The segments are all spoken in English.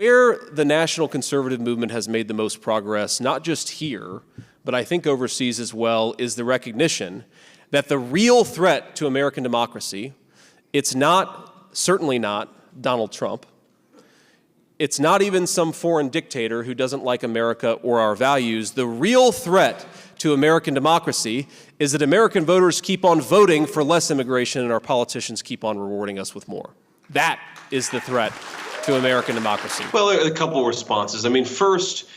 Where the national conservative movement has made the most progress, not just here, but I think overseas as well, is the recognition that the real threat to American democracy, it's certainly not Donald Trump. It's not even some foreign dictator who doesn't like America or our values. The real threat to American democracy is that American voters keep on voting for less immigration and our politicians keep on rewarding us with more. That is the threat to American democracy. Well, a couple of responses. I mean, first,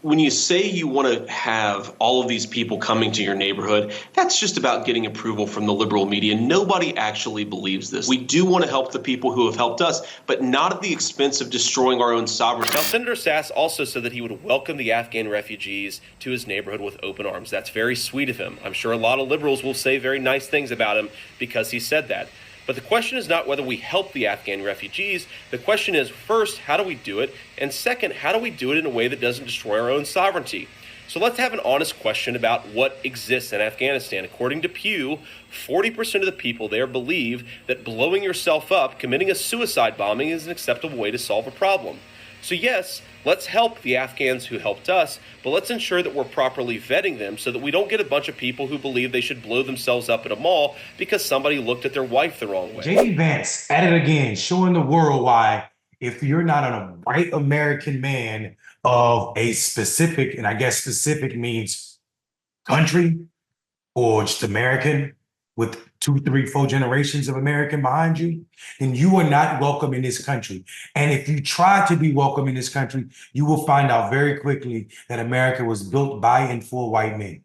when you say you want to have all of these people coming to your neighborhood, that's just about getting approval from the liberal media. Nobody actually believes this. We do want to help the people who have helped us, but not at the expense of destroying our own sovereignty. Now, Senator Sass also said that he would welcome the Afghan refugees to his neighborhood with open arms. That's very sweet of him. I'm sure a lot of liberals will say very nice things about him because he said that. But the question is not whether we help the Afghan refugees. The question is, first, how do we do it? And second, how do we do it in a way that doesn't destroy our own sovereignty? So let's have an honest question about what exists in Afghanistan. According to Pew, 40% of the people there believe that blowing yourself up, committing a suicide bombing, is an acceptable way to solve a problem. So yes, let's help the Afghans who helped us, but let's ensure that we're properly vetting them so that we don't get a bunch of people who believe they should blow themselves up at a mall because somebody looked at their wife the wrong way. J.D. Vance at it again, showing the world why if you're not a white American man of a specific, and I guess specific means country or just American with 2, 3, 4 generations of American behind you, then you are not welcome in this country. And if you try to be welcome in this country, you will find out very quickly that America was built by and for white men.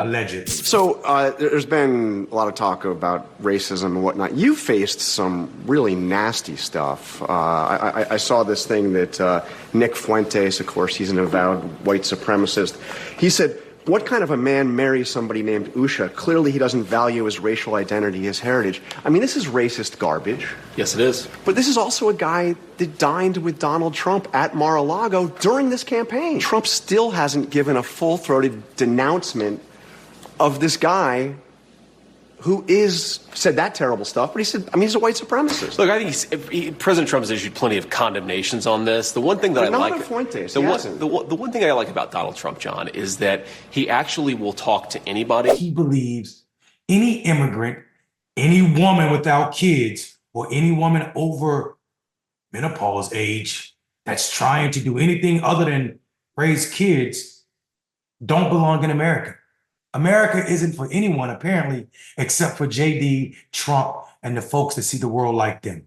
Allegedly. So there's been a lot of talk about racism and whatnot. You faced some really nasty stuff. I saw this thing that Nick Fuentes, of course, he's an avowed white supremacist. He said, what kind of a man marries somebody named Usha? Clearly he doesn't value his racial identity, his heritage. I mean, this is racist garbage. Yes, it is. But this is also a guy that dined with Donald Trump at Mar-a-Lago during this campaign. Trump still hasn't given a full-throated denouncement of this guy who said that terrible stuff, but he's a white supremacist. Look, I think President Trump has issued plenty of condemnations on this. The one thing that the one thing I like about Donald Trump, John, is that he actually will talk to anybody. He believes any immigrant, any woman without kids, or any woman over menopause age that's trying to do anything other than raise kids don't belong in America. America isn't for anyone, apparently, except for J.D., Trump, and the folks that see the world like them.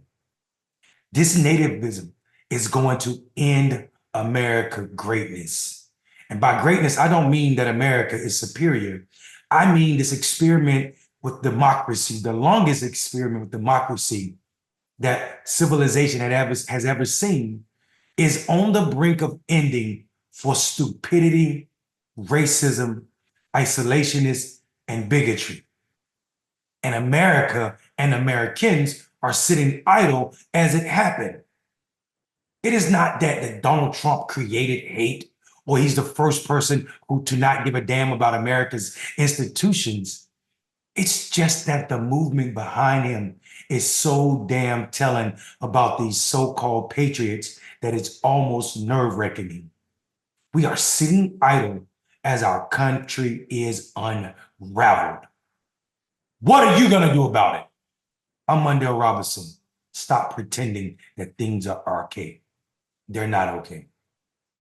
This nativism is going to end America greatness. And by greatness, I don't mean that America is superior. I mean this experiment with democracy, the longest experiment with democracy that civilization has ever seen, is on the brink of ending for stupidity, racism, isolationist, and bigotry. And America and Americans are sitting idle as it happened. It is not that Donald Trump created hate or he's the first person who to not give a damn about America's institutions. It's just that the movement behind him is so damn telling about these so-called patriots that it's almost nerve-wracking. We are sitting idle as our country is unraveled. What are you gonna do about it? I'm Mondale Robinson. Stop pretending that things are archaic. They're not okay.